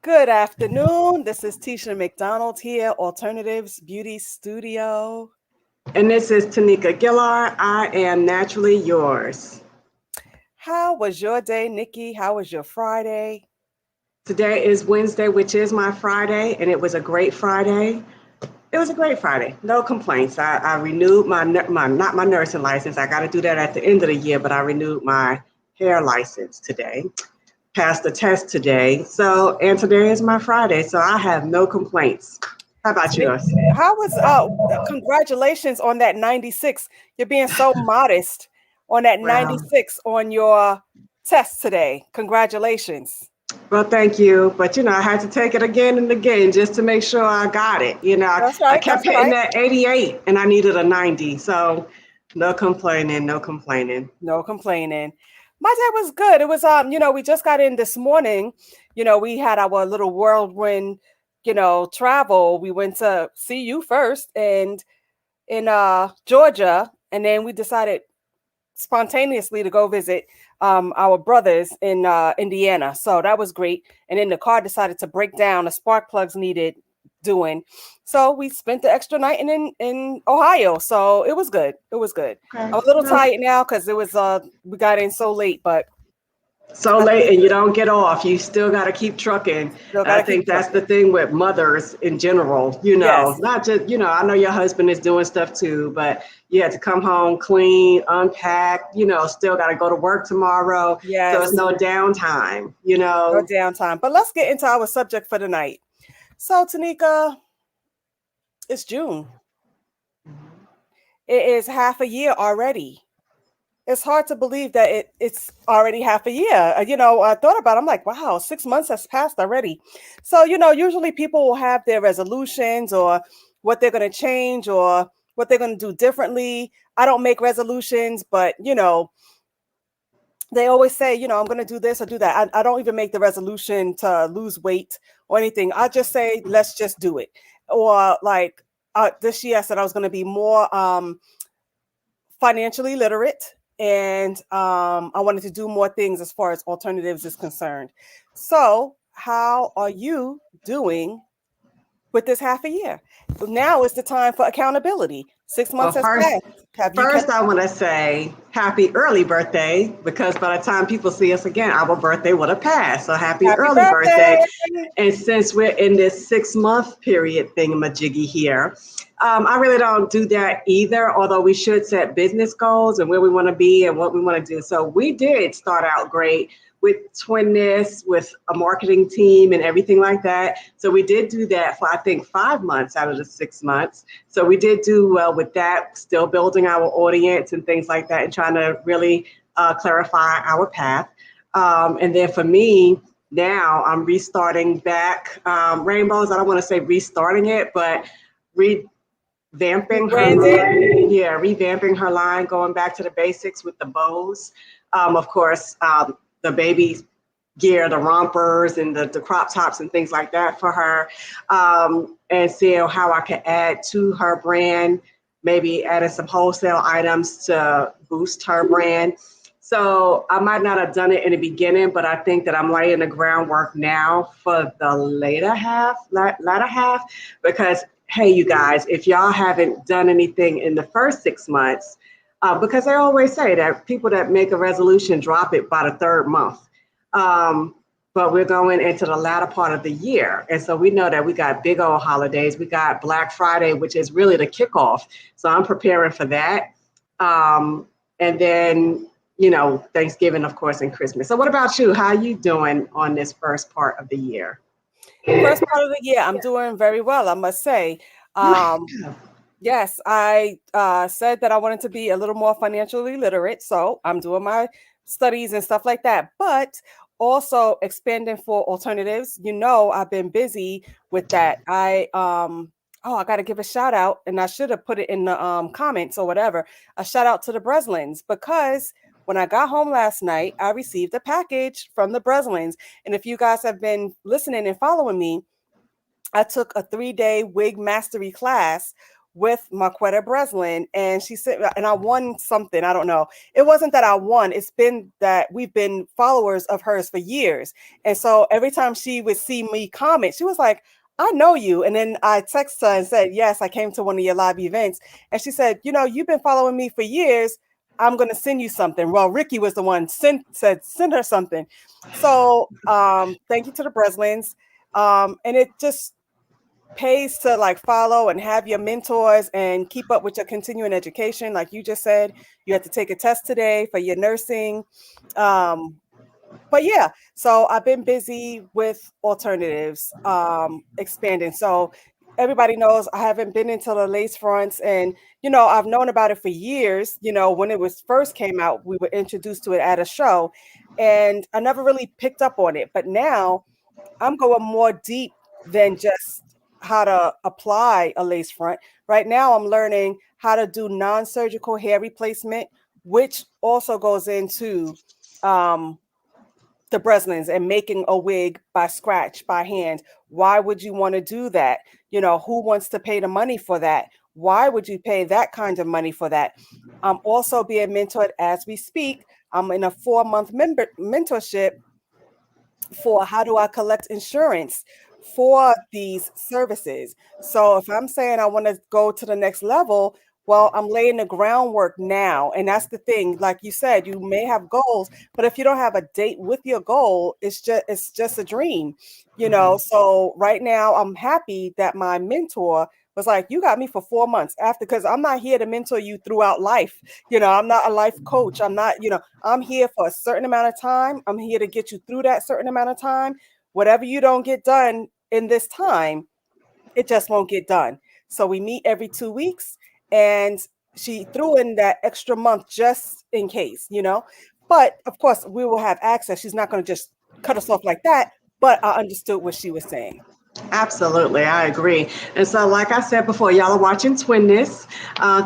Good afternoon. This is Tisha McDonald here, Alternatives Beauty Studio. And this is Tanika Gillar. I am naturally yours. How was your day, Nikki? How was your Friday? Today is Wednesday, which is my Friday, and it was a great Friday. It was a great Friday. No complaints. I renewed my not my nursing license. I got to do that at the end of the year, but I renewed my hair license today. Passed the test today. And today is my Friday, so I have no complaints. How about yours? How was congratulations on that 96. You're being so modest on that Well, 96 on your test today. Congratulations. Well, thank you. But, I had to take it again and again just to make sure I got it. That's I right. kept That's hitting right. that 88 and I needed a 90. So, no complaining, no complaining. No complaining. My day was good. It was we just got in this morning. We had our little whirlwind, travel. We went to see you first and in Georgia, and then we decided spontaneously to go visit our brothers in Indiana. So that was great. And then the car decided to break down. The spark plugs needed doing. So we spent the extra night in Ohio. So it was good. It was good. Okay. I'm a little Well, tired now because it was we got in so late, but so I late think and you don't get off. You still got to keep trucking. still I gotta keep think that's the trucking. thing with mothers in general, Yes. not just, I know your husband is doing stuff too, but you had to come home, clean, unpack, still got to go to work tomorrow. So it's Yes. no downtime, No downtime. But let's get into our subject for tonight. So Tanika, it's June. It is half a year already. It's hard to believe that it's already half a year. I thought about it, I'm like, wow, 6 months has passed already. So, usually people will have their resolutions or what they're going to change or what they're going to do differently. I don't make resolutions, but, they always say, I'm going to do this or do that. I don't even make the resolution to lose weight or anything. I just say, let's just do it. Or like this year, I said I was going to be more financially literate, and I wanted to do more things as far as alternatives is concerned. So, how are you doing with this half a year? Now is the time for accountability. 6 months Well, has first, passed. Have you kept? First, I want to say happy early birthday because by the time people see us again, our birthday would have passed. So happy Happy early birthday. birthday! And since we're in this 6 month period thingamajiggy here, I really don't do that either, although we should set business goals and where we want to be and what we want to do. So we did start out great with Twinness, with a marketing team and everything like that. So we did do that for, I think, 5 months out of the 6 months. So we did do well with that, still building our audience and things like that and trying to really clarify our path. And then for me, now I'm restarting back Rainbows. I don't want to say restarting it, but revamping her Rebranding. line. Yeah, revamping her line, going back to the basics with the bows. Of course, the baby gear, the rompers and the crop tops and things like that for her, and seeing how I can add to her brand, maybe adding some wholesale items to boost her brand. So I might not have done it in the beginning, but I think that I'm laying the groundwork now for the latter half, because hey, you guys, if y'all haven't done anything in the first 6 months, because they always say that people that make a resolution drop it by the third month. Um, but we're going into the latter part of the year. And so we know that we got big old holidays. We got Black Friday, which is really the kickoff. So I'm preparing for that. And then, Thanksgiving, of course, and Christmas. So what about you? How are you doing on this first part of the year? First part of the year, I'm doing very well, I must say. You Um, yes, I said that I wanted to be a little more financially literate, so I'm doing my studies and stuff like that. But also expanding for alternatives. I've been busy with that. I got to give a shout out, and I should have put it in the comments or whatever. A shout out to the Breslins because when I got home last night, I received a package from the Breslins. And if you guys have been listening and following me, I took a 3-day wig mastery class with Marquetta Breslin, and she said, and I won something. I don't know. It wasn't that I won. It's been that we've been followers of hers for years. And so every time she would see me comment, she was like, I know you. And then I texted her and said, yes, I came to one of your live events. And she said, you've been following me for years. I'm going to send you something. Well, Ricky was the one said, send her something. So thank you to the Breslins. And it just pays to like follow and have your mentors and keep up with your continuing education. Like you just said, you had to take a test today for your nursing. But yeah, so I've been busy with alternatives, expanding. So everybody knows I haven't been into the lace fronts, and I've known about it for years. When it was first came out, we were introduced to it at a show, and I never really picked up on it. But now I'm going more deep than just how to apply a lace front. Right now, I'm learning how to do non-surgical hair replacement, which also goes into the Breslins and making a wig by scratch, by hand. Why would you want to do that? Who wants to pay the money for that? Why would you pay that kind of money for that? I'm also being mentored as we speak. I'm in a 4-month mentorship for how do I collect insurance for these services. So if I'm saying I want to go to the next level, well, I'm laying the groundwork now. And that's the thing. Like you said, you may have goals, but if you don't have a date with your goal, it's just a dream, So right now I'm happy that my mentor was like, you got me for 4 months after, because I'm not here to mentor you throughout life. I'm not a life coach. I'm not, I'm here for a certain amount of time. I'm here to get you through that certain amount of time. Whatever you don't get done in this time, it just won't get done. So we meet every 2 weeks, and she threw in that extra month just in case, But of course, we will have access. She's not going to just cut us off like that. But I understood what she was saying. Absolutely, I agree. And so, like I said before, y'all are watching Twinness.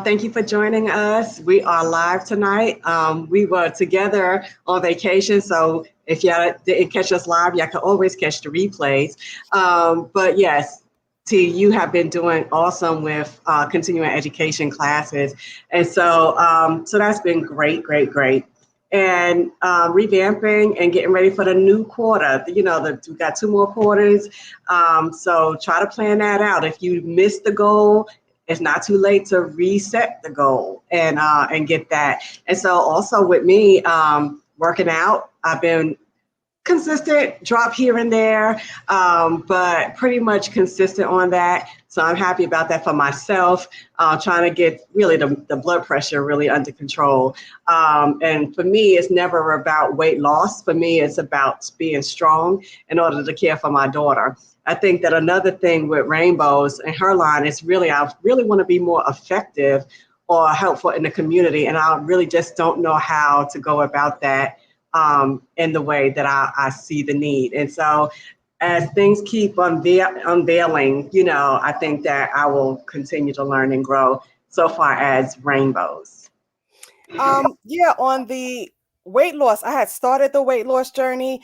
Thank you for joining us. We are live tonight. We were together on vacation, so if y'all didn't catch us live, y'all can always catch the replays. But yes, T, you have been doing awesome with continuing education classes, and so that's been great, great, great. And revamping and getting ready for the new quarter. We got 2 more quarters. So try to plan that out. If you missed the goal, it's not too late to reset the goal and get that. And so also with me working out, I've been consistent, drop here and there, but pretty much consistent on that. So I'm happy about that for myself, trying to get really the blood pressure really under control. And for me, it's never about weight loss. For me, it's about being strong in order to care for my daughter. I think that another thing with Rainbows and her line is I really want to be more effective or helpful in the community. And I really just don't know how to go about that in the way that I see the need. And so as things keep unveiling, I think that I will continue to learn and grow so far as Rainbows. Yeah, on the weight loss, I had started the weight loss journey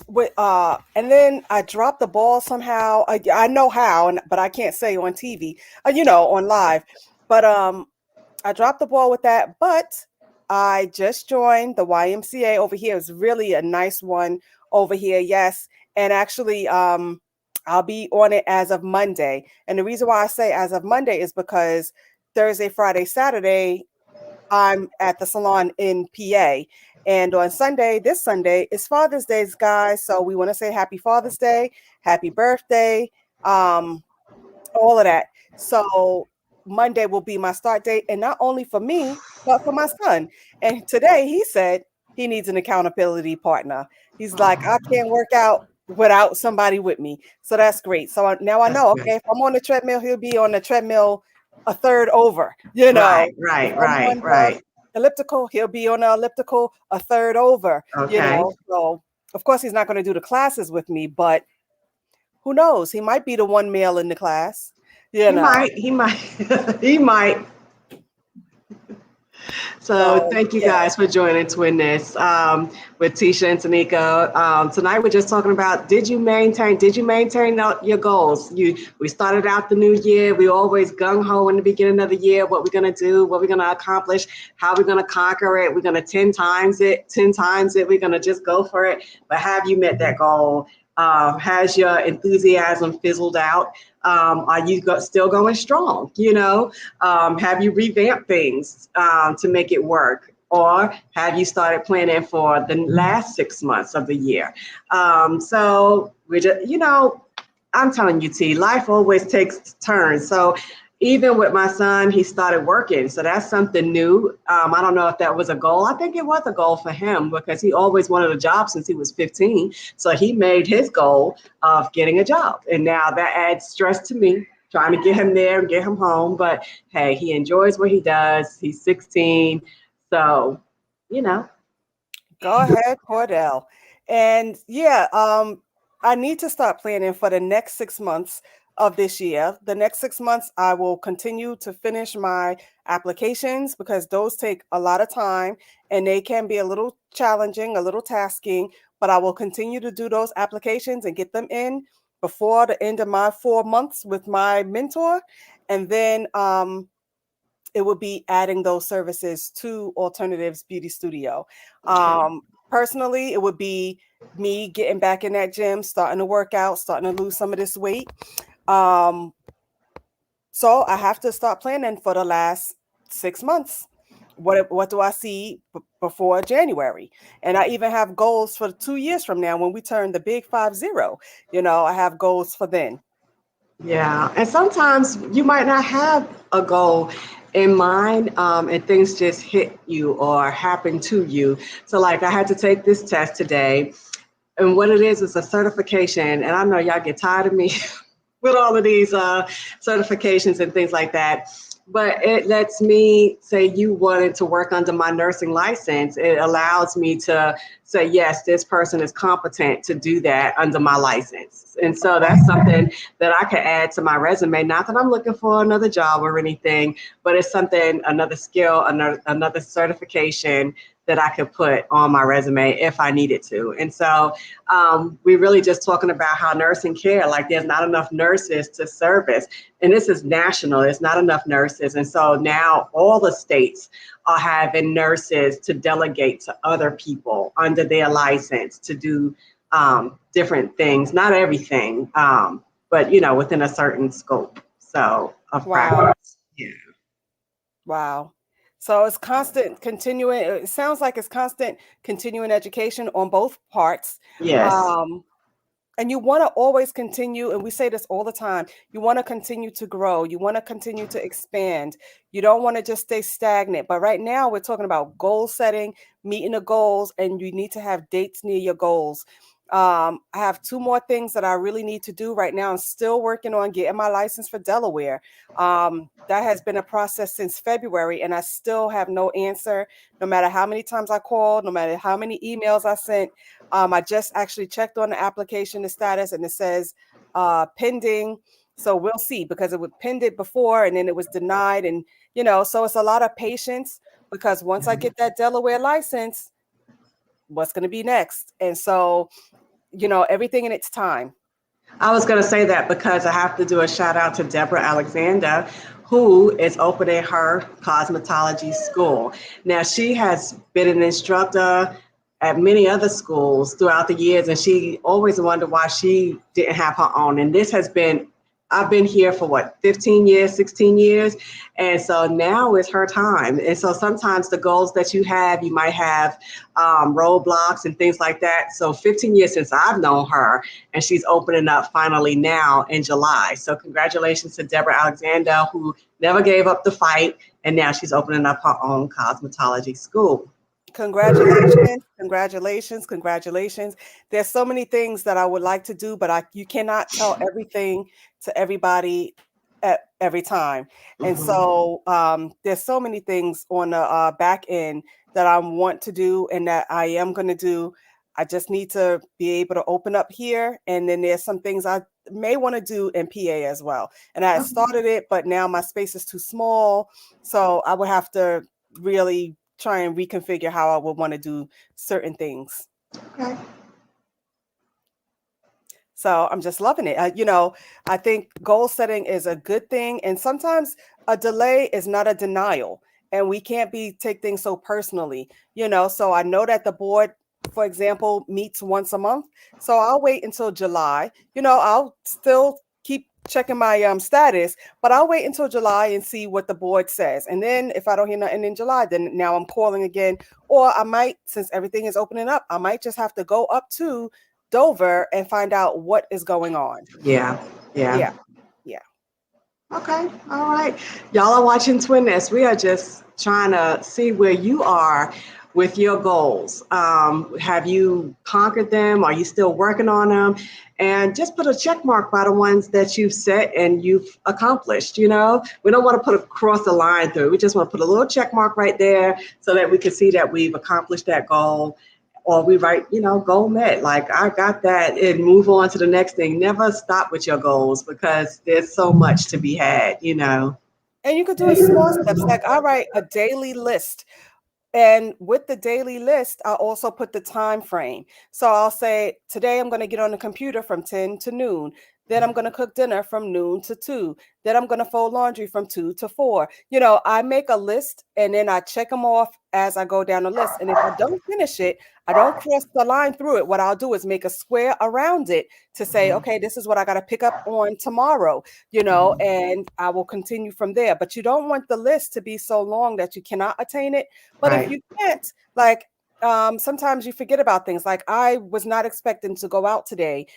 with and then I dropped the ball somehow. I know how, but I can't say on TV, on live. But I dropped the ball with that, but I just joined the YMCA over here. It's really a nice one over here, yes. And actually, I'll be on it as of Monday. And the reason why I say as of Monday is because Thursday, Friday, Saturday, I'm at the salon in PA. And on Sunday, this Sunday, is Father's Day, guys. So we want to say happy Father's Day, happy birthday, all of that. So Monday will be my start date, and not only for me, but for my son. And today he said he needs an accountability partner. He's like, I can't work out without somebody with me. So that's great. So now I know, okay, if I'm on the treadmill, he'll be on the treadmill a third over, Right. Elliptical, he'll be on the elliptical a third over, Okay. So of course he's not going to do the classes with me, but who knows? He might be the one male in the class. He might. He might. So So thank you yeah. guys for joining Twin with Tisha and Tanika. Tonight we're just talking about did you maintain your goals? We started out the new year. We always gung ho in the beginning of the year. What we're gonna do, what we're gonna accomplish, how we're gonna conquer it. We're gonna 10 times it. We're gonna just go for it. But have you met that goal? Has your enthusiasm fizzled out? Are you still going strong? Have you revamped things to make it work? Or have you started planning for the last 6 months of the year? So we just, I'm telling you, T, life always takes turns. So even with my son, he started working. So that's something new. I don't know if that was a goal. I think it was a goal for him because he always wanted a job since he was 15. So he made his goal of getting a job. And now that adds stress to me, trying to get him there and get him home. But hey, he enjoys what he does. He's 16. So, you know, Go ahead, Cordell. And yeah, I need to start planning for the next 6 months of this year. The next 6 months, I will continue to finish my applications because those take a lot of time and they can be a little challenging, a little tasking, but I will continue to do those applications and get them in before the end of my 4 months with my mentor. And then it would be adding those services to Alternatives Beauty Studio. okay. Personally, it would be me getting back in that gym, starting to work out, starting to lose some of this weight. Um, so I have to start planning for the last 6 months. What do I see before January? And I even have goals for 2 years from now when we turn the big 50. I have goals for then. Yeah, and sometimes you might not have a goal in mind, and things just hit you or happen to you. So, like, I had to take this test today, and what it is a certification. And I know y'all get tired of me with all of these certifications and things like that. But it lets me say you wanted to work under my nursing license. It allows me to say, yes, this person is competent to do that under my license. And so that's something that I can add to my resume. Not that I'm looking for another job or anything, but it's something, another skill, another certification that I could put on my resume if I needed to. And so we're really just talking about how nursing care, like there's not enough nurses to service. And this is national, there's not enough nurses. And so now all the states are having nurses to delegate to other people under their license to do different things, not everything, but within a certain scope. So of Wow. practice. Yeah. Wow. So it's constant continuing. It sounds like it's constant continuing education on both parts. Yes. Um, and you want to always continue, and we say this all the time, you want to continue to grow, you want to continue to expand. You don't want to just stay stagnant. But right now we're talking about goal setting, meeting the goals, and you need to have dates near your goals. I have two more things that I really need to do right now. I'm still working on getting my license for Delaware. That has been a process since February, and I still have no answer. No matter how many times I called, no matter how many emails I sent, I just actually checked on the application, the status, and it says pending. So we'll see, because it was pended before and then it was denied. And, so it's a lot of patience, because once I get that Delaware license, what's going to be next? And so, everything in its time. I was going to say that because I have to do a shout out to Deborah Alexander, who is opening her cosmetology school. Now, she has been an instructor at many other schools throughout the years, and she always wondered why she didn't have her own. And this has been, I've been here for what, 15 years, 16 years. And so now is her time. And so sometimes the goals that you have, you might have roadblocks and things like that. So 15 years since I've known her, and she's opening up finally now in July. So congratulations to Deborah Alexander, who never gave up the fight. And now she's opening up her own cosmetology school. Congratulations, congratulations, congratulations. There's so many things that I would like to do, but you cannot tell everything to everybody at every time. And Mhm. so there's so many things on the back end that I want to do and that I am going to do. I just need to be able to open up here. And then there's some things I may want to do in PA as well. And I had started it, but now my space is too small. So I would have to really try and reconfigure how I would want to do certain things. Okay. So I'm just loving it. I think goal setting is a good thing. And sometimes a delay is not a denial. And we can't take things so personally, So I know that the board, for example, meets once a month. So I'll wait until July. I'll still keep checking my status, but I'll wait until July and see what the board says. And then if I don't hear nothing in July, then now I'm calling again. Or I might, since everything is opening up, I might just have to go up to Dover and find out what is going on. Yeah. Yeah. Okay. All right. Y'all are watching Twin Nest. We are just trying to see where you are with your goals. Have you conquered them? Are you still working on them? And just put a check mark by the ones that you've set and you've accomplished. We don't want to put across the line through. We just want to put a little check mark right there so that we can see that we've accomplished that goal. Or we write, goal met, like I got that, and move on to the next thing. Never stop with your goals because there's so much to be had. And you could do it small steps. Like I write a daily list. And with the daily list, I also put the time frame. So I'll say, today I'm going to get on the computer from 10 to noon. Then I'm going to cook dinner from noon to 2. Then I'm going to fold laundry from 2 to 4. I make a list and then I check them off as I go down the list. And if I don't finish it, I don't cross the line through it. What I'll do is make a square around it to say, okay, this is what I got to pick up on tomorrow, and I will continue from there. But you don't want the list to be so long that you cannot attain it. But Right. if you can't, sometimes you forget about things. Like I was not expecting to go out today,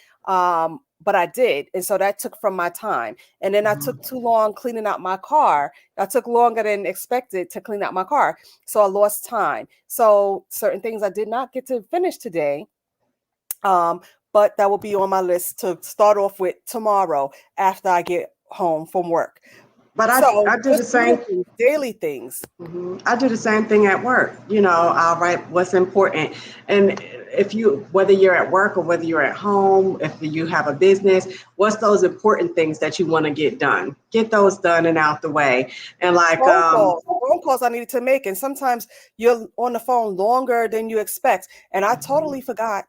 but I did. And so that took from my time. And then I took too long cleaning out my car. I took longer than expected to clean out my car. So I lost time. So certain things I did not get to finish today. But that will be on my list to start off with tomorrow after I get home from work. But I do the same daily things. I do the same thing at work. I'll write what's important. And whether you're at work or whether you're at home, if you have a business, what's those important things that you want to get done? Get those done and out the way. And phone calls I needed to make. And sometimes you're on the phone longer than you expect. And I totally forgot.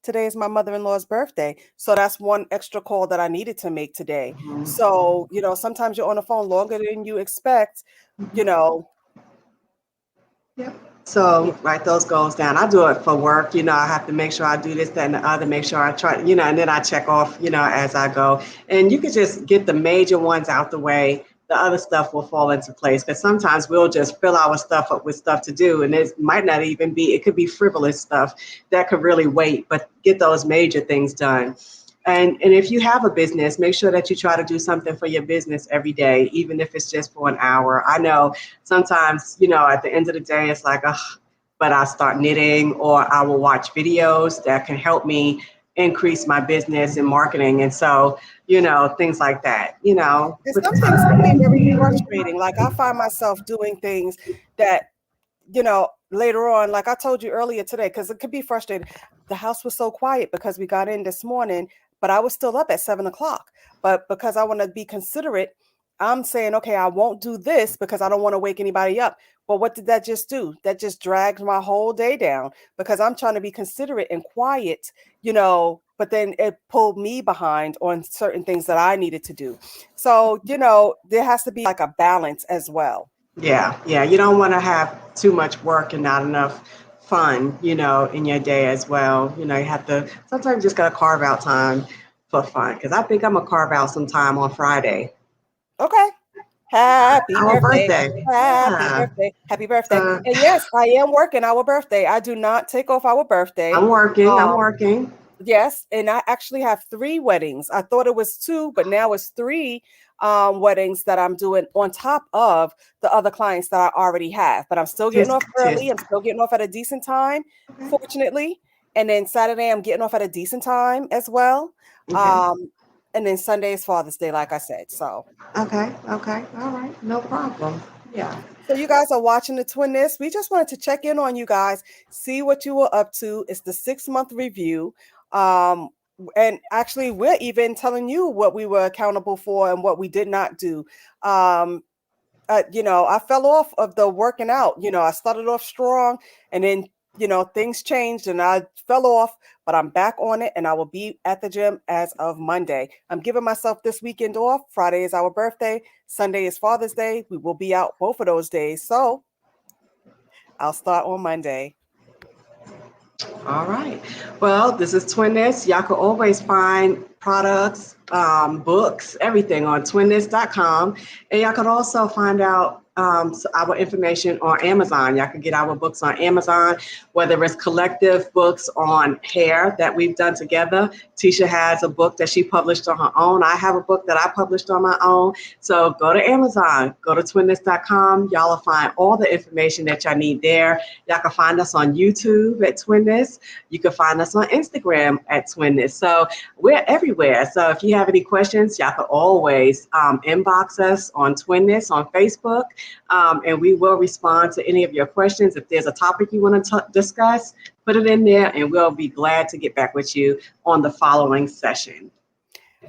Today is my mother-in-law's birthday. So that's one extra call that I needed to make today. So, sometimes you're on the phone longer than you expect, Yep. So write those goals down. I do it for work. I have to make sure I do this, that, and the other, make sure I try, and then I check off, as I go. And you can just get the major ones out the way. The other stuff will fall into place because sometimes we'll just fill our stuff up with stuff to do. And it might not even be, it could be frivolous stuff that could really wait, but get those major things done. And if you have a business, make sure that you try to do something for your business every day, even if it's just for an hour. I know sometimes, at the end of the day, it's like, but I'll start knitting or I will watch videos that can help me increase my business and marketing. And so, things like that, And some things can be very frustrating. Like I find myself doing things that, later on, like I told you earlier today, because it could be frustrating. The house was so quiet because we got in this morning, but I was still up at 7:00. But because I want to be considerate, I'm saying, okay, I won't do this because I don't want to wake anybody up. But what did that just do? That just dragged my whole day down because I'm trying to be considerate and quiet, but then it pulled me behind on certain things that I needed to do. So, there has to be like a balance as well. Yeah. You don't want to have too much work and not enough fun, in your day as well. You have to sometimes you just got to carve out time for fun. Because I think I'm gonna carve out some time on Friday. Okay. Happy Our birthday. Happy Yeah. birthday. Happy birthday. And yes, I am working our birthday. I do not take off our birthday. I'm working. Yes, and I actually have 3 weddings. I thought it was 2, but now it's 3 weddings that I'm doing on top of the other clients that I already have. But I'm still getting off early. I'm still getting off at a decent time, fortunately. And then Saturday, I'm getting off at a decent time as well. Okay. And then Sunday is Father's Day, like I said. So Okay. All right. No problem. Yeah. So you guys are watching the Twin Nest. We just wanted to check in on you guys, see what you were up to. It's the 6-month review. And actually, we're even telling you what we were accountable for and what we did not do. I fell off of the working out. I started off strong, and then things changed and I fell off, but I'm back on it and I will be at the gym as of Monday. I'm giving myself this weekend off. Friday is our birthday. Sunday is Father's Day. We will be out both of those days. So I'll start on Monday. All right. Well, this is Twinnis. Y'all can always find products, books, everything on twinnis.com. And y'all can also find out our information on Amazon. Y'all can get our books on Amazon, whether it's collective books on hair that we've done together. Tisha has a book that she published on her own. I have a book that I published on my own. So go to Amazon, go to twinnis.com. Y'all will find all the information that y'all need there. Y'all can find us on YouTube at Twinnis. You can find us on Instagram at Twinnis. So we're everywhere. So if you have any questions, y'all can always inbox us on Twinnis on Facebook, and we will respond to any of your questions. If there's a topic you want to discuss, put it in there, and we'll be glad to get back with you on the following session.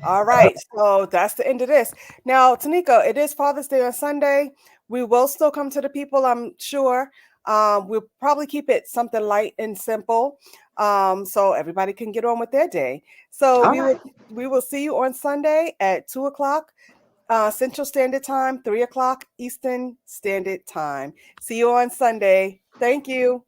All right, so that's the end of this. Now, Tanika, it is Father's Day on Sunday. We will still come to the people, I'm sure. We'll probably keep it something light and simple, so everybody can get on with their day. So we will see you on Sunday at 2:00 Central Standard Time, 3:00 Eastern Standard Time. See you on Sunday. Thank you.